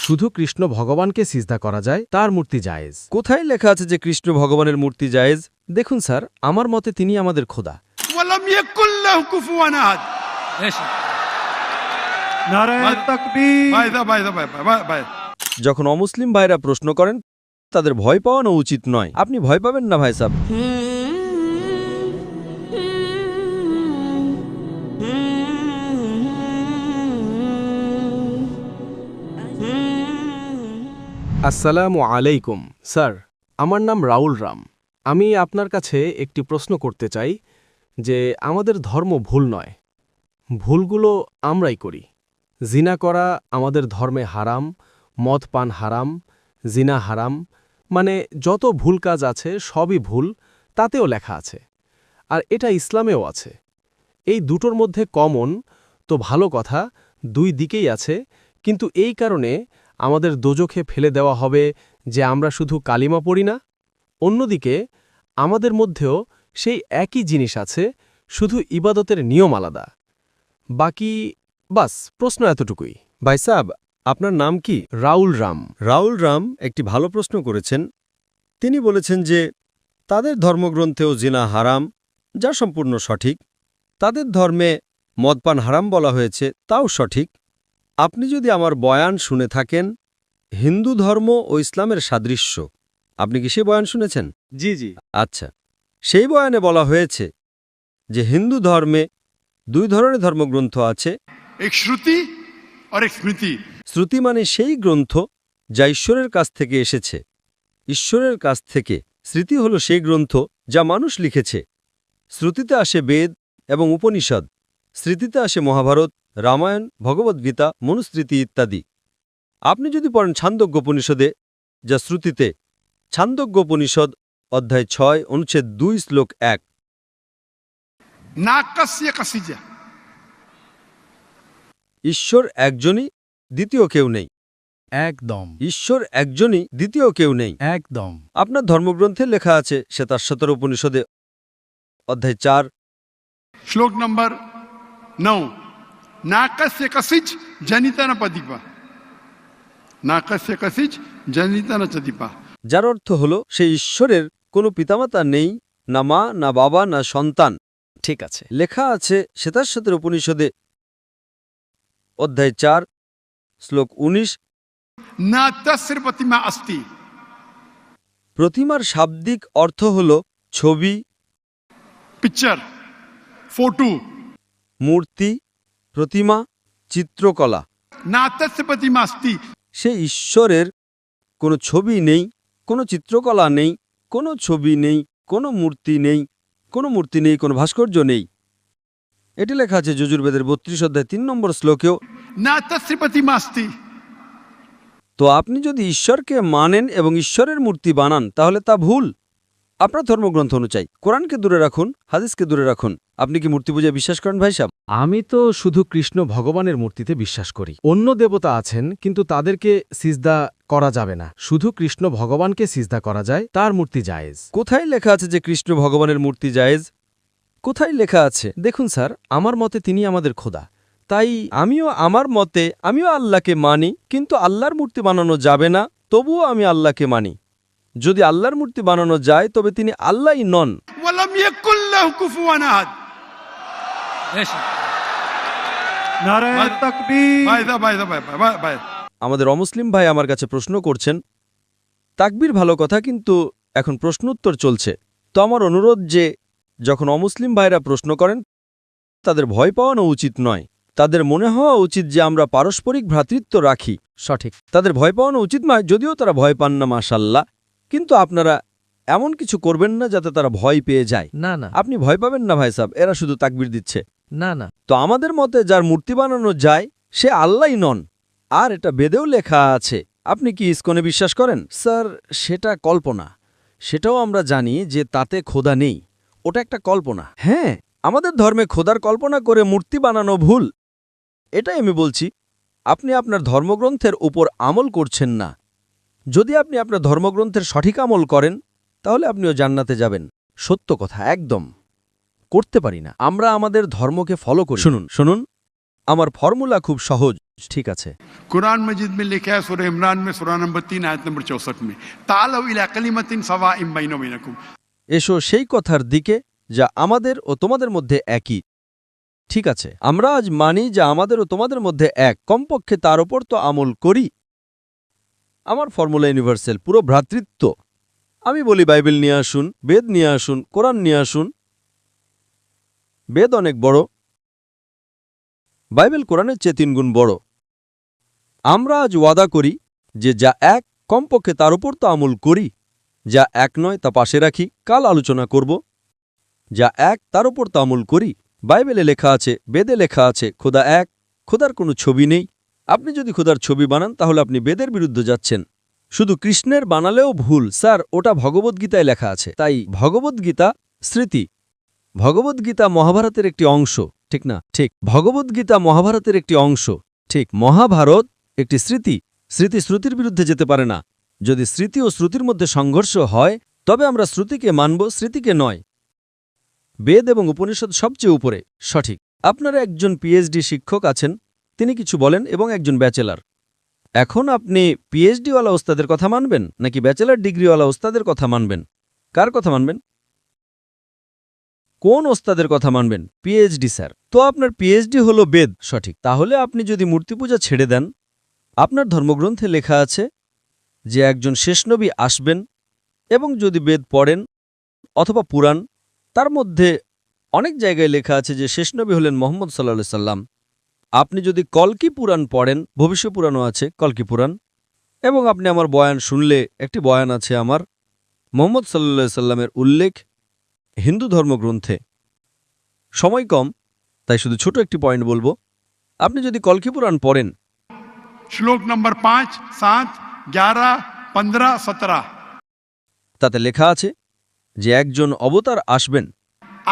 শুধু কৃষ্ণ ভগবানকে সিজদা করা যায়, তার মূর্তি জায়েজ। কোথায় লেখা আছে যে কৃষ্ণ ভগবানের মূর্তি জায়েজ? দেখুন স্যার, আমার মতে তিনি আমাদের খোদা। ওয়ালাম ইয়াকুল লাহু কুফুয়ান আহাদ। নারায়ে তাকবীর। ভাই যখন অমুসলিম ভাইরা প্রশ্ন করেন তাদের ভয় পাওয়ানো উচিত নয়। আপনি ভয় পাবেন না ভাই সাহেব। আসসালামু আলাইকুম স্যার, আমার নাম রাউল রাম। আমি আপনার কাছে একটি প্রশ্ন করতে চাই যে আমাদের ধর্ম ভুল নয়, ভুলগুলো আমরাই করি। জিনা করা আমাদের ধর্মে হারাম, মদ পান হারাম, জিনা হারাম, মানে যত ভুল কাজ আছে সবই ভুল, তাতেও লেখা আছে। আর এটা ইসলামেও আছে। এই দুটোর মধ্যে কমন তো ভালো কথা, দুই দিকেই আছে, কিন্তু এই কারণে আমাদের দোজখে ফেলে দেওয়া হবে যে আমরা শুধু কালিমা পড়ি না। অন্যদিকে আমাদের মধ্যেও সেই একই জিনিস আছে, শুধু ইবাদতের নিয়ম আলাদা। বাকি বাস, প্রশ্ন এতটুকুই। ভাই সাহেব, আপনার নাম কি? রাউল রাম। রাউল রাম একটি ভালো প্রশ্ন করেছেন। তিনি বলেছেন যে তাদের ধর্মগ্রন্থেও জিনা হারাম, যা সম্পূর্ণ সঠিক। তাদের ধর্মে মদপান হারাম বলা হয়েছে, তাও সঠিক। আপনি যদি আমার বয়ান শুনে থাকেন, হিন্দু ধর্ম ও ইসলামের সাদৃশ্য, আপনি কি সে বয়ান শুনেছেন? জি জি। আচ্ছা, সেই বয়ানে বলা হয়েছে যে হিন্দু ধর্মে দুই ধরনের ধর্মগ্রন্থ আছে। এক শ্রুতি আর এক স্মৃতি। শ্রুতি মানে সেই গ্রন্থ যা ঈশ্বরের কাছ থেকে এসেছে, ঈশ্বরের কাছ থেকে। স্মৃতি হল সেই গ্রন্থ যা মানুষ লিখেছে। শ্রুতিতে আসে বেদ এবং উপনিষদ, স্মৃতিতে আসে মহাভারত, রামায়ণ, ভগবদ্গীতা, মনুস্মৃতি ইত্যাদি। আপনি যদি পড়েন ছান্দোগ্যোপনিষদে, যা শ্রুতিতে, ছান্দোগ্যোপনিষদ অধ্যায় 6 অনুচ্ছেদ 2 শ্লোক 1, নাকাস্য কাসিজা। ঈশ্বর একজনই, দ্বিতীয় কেউ নেই। একদম ঈশ্বর একজনই, দ্বিতীয় কেউ নেই। একদম। আপনার ধর্মগ্রন্থে লেখা আছে শ্বেতাশ্বতর উপনিষদে অধ্যায় 4, শ্লোক নম্বর 9, নাকাস্য কাসিজ জনিতা না পদিপা। নাকাস্য কাসিজ জনিতা না চদিপা। যার অর্থ হল সেই ঈশ্বরের কোনো পিতামাতা নেই, না মা, না বাবা, না সন্তান। ঠিক আছে। লেখা আছে শ্বেতাশ্বতর উপনিষদে অধ্যায় 4 শ্লোক 19, না তস্য প্রতিমা অস্তি। প্রতিমার শাব্দিক অর্থ হল ছবি, পিকচার, ফটো। মূর্তি, প্রতিমা, চিত্রকলা। না তস্য প্রতিমা অস্তি। সে ঈশ্বরের কোনো ছবি নেই, কোনো চিত্রকলা নেই, কোনো ছবি নেই, কোনো মূর্তি নেই, কোনো মূর্তি নেই, কোনো ভাস্কর্য নেই। এটি লেখা আছে যজুর্বেদের 32 অধ্যায় 3 নম্বর শ্লোকেও। না তস্য প্রতিমা অস্তি। তো আপনি যদি ঈশ্বরকে মানেন এবং ঈশ্বরের মূর্তি বানান, তাহলে তা ভুল। আপনার ধর্মগ্রন্থ অনুযায়ী কোরআনকে দূরে রাখুন, হাদিসকে দূরে রাখুন। আপনি কি মূর্তি পূজায় বিশ্বাস করেন ভাই সাহেব? আমি তো শুধু কৃষ্ণ ভগবানের মূর্তিতে বিশ্বাস করি। অন্য দেবতা আছেন, কিন্তু তাদেরকে সিজদা করা যাবে না। শুধু কৃষ্ণ ভগবানকে সিজদা করা যায়, তার মূর্তি জায়েজ। কোথায় লেখা আছে যে কৃষ্ণ ভগবানের মূর্তি জায়েজ? কোথায় লেখা আছে? দেখুন স্যার, আমার মতে তিনি আমাদের খোদা। তাই আমিও আল্লাহকে মানি, কিন্তু আল্লাহর মূর্তি বানানো যাবে না, তবুও আমি আল্লাহকে মানি। যদি আল্লাহর মূর্তি বানানো যায়, তবে তিনি আল্লাহই নন। ওয়ালাম ইয়াকুল লাহু কুফুয়ান আহাদ। নারায়ে তাকবীর। ভাই আমাদের অমুসলিম ভাই আমার কাছে প্রশ্ন করছেন। তাকবীর ভালো কথা, কিন্তু এখন প্রশ্নোত্তর চলছে। তো আমার অনুরোধ যে যখন অমুসলিম ভাইরা প্রশ্ন করেন, তাদের ভয় পাওয়ানো উচিত নয়। তাদের মনে হওয়া উচিত যে আমরা পারস্পরিক ভ্রাতৃত্ব রাখি। সঠিক। তাদের ভয় পাওয়ানো উচিত নয়, যদিও তারা ভয় পান না, মাশাল্লাহ। কিন্তু আপনারা এমন কিছু করবেন না যাতে তারা ভয় পেয়ে যায়। না না আপনি ভয় পাবেন না ভাই সাহেব, এরা শুধু তাকবীর দিচ্ছে। না না। তো আমাদের মতে যার মূর্তি বানানো যায় সে আল্লাহই নন, আর এটা বেদেও লেখা আছে। আপনি কি ইসকনে বিশ্বাস করেন? স্যার, সেটা কল্পনা। সেটাও আমরা জানি যে তাতে খোদা নেই, ওটা একটা কল্পনা। হ্যাঁ, আমাদের ধর্মে খোদার কল্পনা করে মূর্তি বানানো ভুল, এটাই আমি বলছি। আপনি আপনার ধর্মগ্রন্থের উপর আমল করছেন না। যদি আপনি আপনার ধর্মগ্রন্থের সঠিক আমল করেন, তাহলে আপনিও জান্নাতে যাবেন। সত্য কথা, একদম করতে পারি না। আমরা আমাদের ধর্মকে ফলো করি। শুনুন, আমার ফর্মুলা খুব সহজ। ঠিক আছে। कुरान मजिद में लिखा है सूरह इमरान में सूरह नंबर 3 आयत नंबर 64 में तालौ इला कलिमतिन सवाइम बैना बैनकुम। এসো সেই কথার দিকে যা আমাদের ও তোমাদের মধ্যে একই। ঠিক আছে, আমরা আজ মানি যা আমাদের ও তোমাদের মধ্যে এক, কমপক্ষে তার ওপর তো আমল করি। আমার ফর্মুলা ইউনিভার্সাল, পুরো ভ্রাতৃত্ব। আমি বলি বাইবেল নিয়ে আসুন, বেদ নিয়ে আসুন, কোরআন নিয়ে আসুন। বেদ অনেক বড়, বাইবেল কোরআনের চেয়ে 3 গুণ বড়। আমরা আজ ওয়াদা করি যে যা এক, কমপক্ষে তার উপর তো আমল করি। যা এক নয় তা পাশে রাখি, কাল আলোচনা করব। যা এক তার উপর তো আমল করি। বাইবেলে লেখা আছে, বেদে লেখা আছে, খোদা এক, খোদার কোনো ছবি নেই। আপনি যদি খোদার ছবি বানান তাহলে আপনি বেদের বিরুদ্ধে যাচ্ছেন। শুধু কৃষ্ণের বানালেও ভুল স্যার, ওটা ভগবদ্গীতায় লেখা আছে। তাই ভগবদ্গীতা স্মৃতি। ভগবদ্গীতা মহাভারতের একটি অংশ, ঠিক না? ঠিক। ভগবদ্গীতা মহাভারতের একটি অংশ, ঠিক। মহাভারত একটি স্মৃতি। স্মৃতি শ্রুতির বিরুদ্ধে যেতে পারে না। যদি স্মৃতি ও শ্রুতির মধ্যে সংঘর্ষ হয় তবে আমরা শ্রুতিকে মানব, স্মৃতিকে নয়। বেদ এবং উপনিষদ সবচেয়ে উপরে, সঠিক। আপনারা একজন পিএইচডি শিক্ষক আছেন, তিনি কিছু বলেন, এবং একজন ব্যাচেলার। এখন আপনি পিএইচডিওয়ালা ওস্তাদের কথা মানবেন নাকি ব্যাচেলার ডিগ্রিওয়ালা ওস্তাদের কথা মানবেন? কার কথা মানবেন? কোন ওস্তাদের কথা মানবেন? PhD sir. তো আপনার পিএইচডি হলো বেদ, সঠিক। তাহলে আপনি যদি মূর্তি পূজা ছেড়ে দেন, আপনার ধর্মগ্রন্থে লেখা আছে যে একজন শেষ নবী আসবেন, এবং যদি বেদ পড়েন অথবা পুরাণ, তার মধ্যে অনেক জায়গায় লেখা আছে যে শেষ নবী হলেন মুহাম্মদ সাল্লাল্লাহু আলাইহি সাল্লাম। আপনি যদি কল্কি পুরাণ পড়েন, ভবিষ্য পুরাণও আছে কল্কি পুরাণ, এবং আপনি আমার বয়ান শুনলে, একটি বয়ান আছে আমার, মুহাম্মদ সাল্লাল্লাহু আলাইহি সাল্লামের উল্লেখ হিন্দু ধর্মগ্রন্থে। সময় কম, তাই শুধু ছোট একটি পয়েন্ট বলবো। আপনি যদি কল্কি পুরাণ পড়েন, श्लोक नंबर 5, 7, 11, 15, 17 তাতে লেখা আছে যে একজন অবতার আসবেন,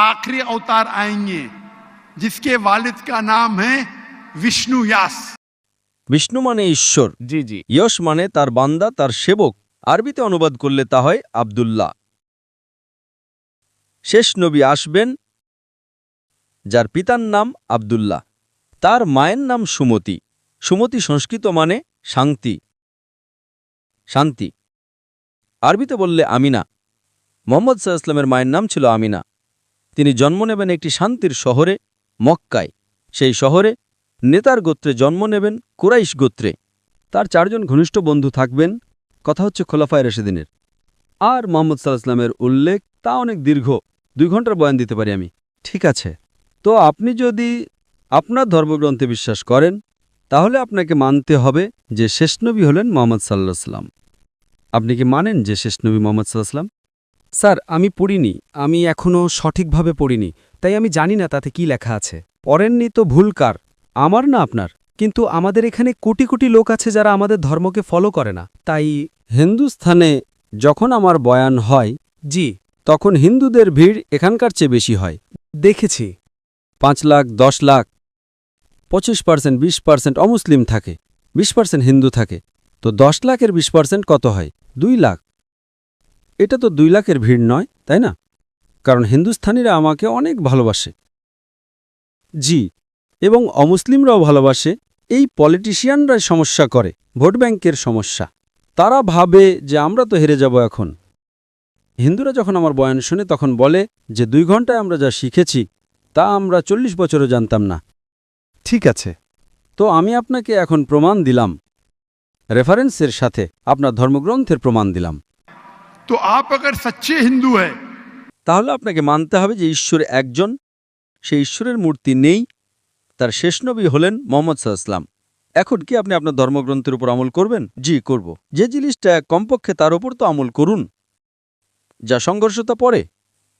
आखिरी अवतार आएंगे जिसके वालिद का नाम है विष्णु यास। বিষ্ণু মানে ঈশ্বর, জি জি। ইয়শ মানে তার বান্দা, তার সেবক। আরবিতে অনুবাদ করলে তা হয় আব্দুল্লাহ। শেষ নবী আসবেন যার পিতার নাম আব্দুল্লাহ, তার মায়ের নাম সুমতি। সুমতি সংস্কৃত মানে শান্তি, শান্তি। আরবিতে বললে আমিনা। মুহাম্মদ সাল্লাল্লাহু আলাইহি ওয়াসাল্লামের মায়ের নাম ছিল আমিনা। তিনি জন্ম নেবেন একটি শান্তির শহরে, মক্কায়। সেই শহরে নেতার গোত্রে জন্ম নেবেন, কুরাইশ গোত্রে। তার 4 জন ঘনিষ্ঠ বন্ধু থাকবেন। কথা হচ্ছে খোলাফায়ে রাশিদিনের। আর মুহাম্মদ সাল্লাল্লাহু আলাইহি ওয়াসাল্লামের উল্লেখ তা অনেক দীর্ঘ, 2 ঘন্টার বয়ান দিতে পারি আমি। ঠিক আছে, তো আপনি যদি আপনার ধর্মগ্রন্থে বিশ্বাস করেন তাহলে আপনাকে মানতে হবে যে শেষ নবী হলেন মুহাম্মদ সাল্লাল্লাহু আলাইহি ওয়াসাল্লাম। আপনি কি মানেন যে শেষ নবী মুহাম্মদ সাল্লাল্লাহু আলাইহি ওয়াসাল্লাম? স্যার, আমি পড়িনি, আমি এখনও সঠিকভাবে পড়িনি, তাই আমি জানি না তাতে কি লেখা আছে। পড়েননি তো ভুল কার, আমার না আপনার? কিন্তু আমাদের এখানে কোটি কোটি লোক আছে যারা আমাদের ধর্মকে ফলো করে না, তাই। হিন্দুস্থানে যখন আমার বয়ান হয়, জি, তখন হিন্দুদের ভিড় এখানকার চেয়ে বেশি হয়। দেখেছি। 5 লাখ, 10 লাখ, 25%, 20% অমুসলিম থাকে, 20% হিন্দু থাকে। তো 10 লাখের 20% কত হয়? 2 লাখ। এটা তো 2 লাখের ভিড় নয়, তাই না? কারণ হিন্দুস্থানীরা আমাকে অনেক ভালোবাসে। জি, এবং অমুসলিমরাও ভালোবাসে। এই পলিটিশিয়ানরাই সমস্যা করে, ভোট ব্যাংকের সমস্যা। তারা ভাবে যে আমরা তো হেরে যাব এখন। হিন্দুরা যখন আমার বয়ান শুনে তখন বলে যে 2 ঘন্টায় আমরা যা শিখেছি তা আমরা 40 বছরও জানতাম না। ঠিক আছে, তো আমি আপনাকে এখন প্রমাণ দিলাম, রেফারেন্সের সাথে আপনার ধর্মগ্রন্থের প্রমাণ দিলাম। तो आप अगर सच्चे हिंदू हैं তাহলে আপনাকে মানতে হবে যে ঈশ্বর একজন, সেই ঈশ্বরের মূর্তি নেই, তার শেষ নবী হলেন মুহাম্মদ সাল্লাল্লাহু আলাইহি ওয়াসাল্লাম। এখন কি আপনি আপনার ধর্মগ্রন্থের উপর আমল করবেন? জি, করব। যে জিনিসটা কমপক্ষে তার উপর তো আমল করুন। যা সংঘর্ষতা পড়ে,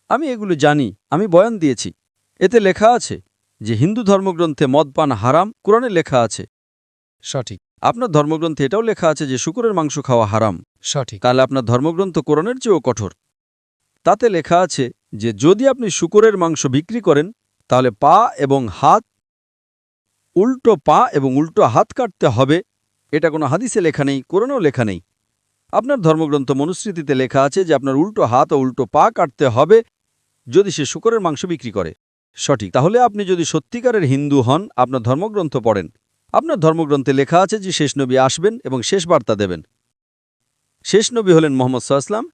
আমি এগুলো জানি, আমি বয়ান দিয়েছি। এতে লেখা আছে যে হিন্দু ধর্মগ্রন্থে মদপান হারাম, কোরআনে লেখা আছে। সঠিক। আপনার ধর্মগ্রন্থে এটাও লেখা আছে যে শূকরের মাংস খাওয়া হারাম। সঠিক। তাহলে আপনার ধর্মগ্রন্থ কোরআনের চেয়েও কঠোর। তাতে লেখা আছে যে যদি আপনি শূকরের মাংস বিক্রি করেন তাহলে পা এবং হাত, উল্টো পা এবং উল্টো হাত কাটতে হবে। এটা কোনো হাদিসে লেখা নেই, কোরআনেও লেখা নেই। আপনার ধর্মগ্রন্থ মনুস্মৃতিতে লেখা আছে যে আপনার উল্টো হাত ও উল্টো পা কাটতে হবে যদি সে শূকরের মাংস বিক্রি করে। সঠিক। তাহলে আপনি যদি সত্যিকারের হিন্দু হন, আপনার ধর্মগ্রন্থ পড়েন, আপনার ধর্মগ্রন্থে লেখা আছে যে শেষ নবী আসবেন এবং শেষ বার্তা দেবেন। শেষ নবী হলেন মুহাম্মদ সাল্লাল্লাহু আলাইহি ওয়াসাল্লাম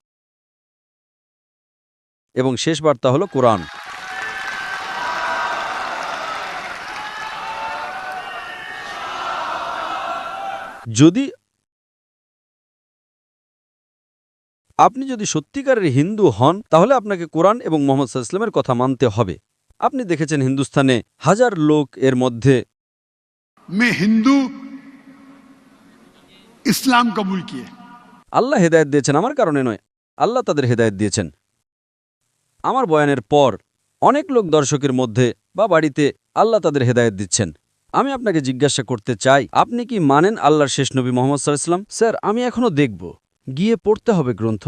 এবং শেষ বার্তা হল কোরআন। আপনি যদি সত্যিকারের হিন্দু হন তাহলে আপনাকে কোরআন এবং মুহাম্মদ সাল্লাল্লাহু আলাইহি ওয়াসাল্লামের কথা মানতে হবে। আপনি দেখেছেন হিন্দুস্তানে হাজার লোক এর মধ্যে मैं हिंदू इस्लाम कबूल किए। আল্লাহ হেদায়েত দিয়েছেন আমার কারণে নয়, আল্লাহ তাদের হেদায়েত দিয়েছেন। আমার বয়ানের পর অনেক লোক দর্শকের মধ্যে বা বাড়িতে আল্লাহ তাদের হেদায়েত দিচ্ছেন। আমি আপনাকে জিজ্ঞাসা করতে চাই, আপনি কি মানেন আল্লাহর শেষ নবী মুহাম্মদ সাল্লাল্লাহু আলাইহি ওয়াসাল্লাম? স্যার, আমি এখনও দেখব, গিয়ে পড়তে হবে গ্রন্থ,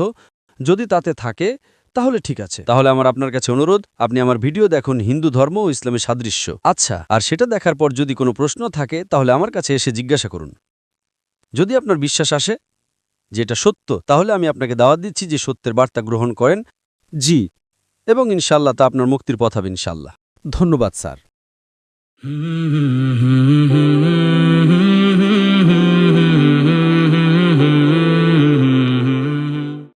যদি তাতে থাকে তাহলে ঠিক আছে। তাহলে আমার আপনার কাছে অনুরোধ, আপনি আমার ভিডিও দেখুন হিন্দু ধর্ম ও ইসলামের সাদৃশ্য। আচ্ছা, আর সেটা দেখার পর যদি কোনো প্রশ্ন থাকে তাহলে আমার কাছে এসে জিজ্ঞাসা করুন। যদি আপনার বিশ্বাস আসে যে এটা সত্য, তাহলে আমি আপনাকে দাওয়াত দিচ্ছি যে সত্যের বার্তা গ্রহণ করেন। জি, এবং ইনশাল্লাহ তা আপনার মুক্তির পথ হবে ইনশাল্লাহ। ধন্যবাদ স্যার।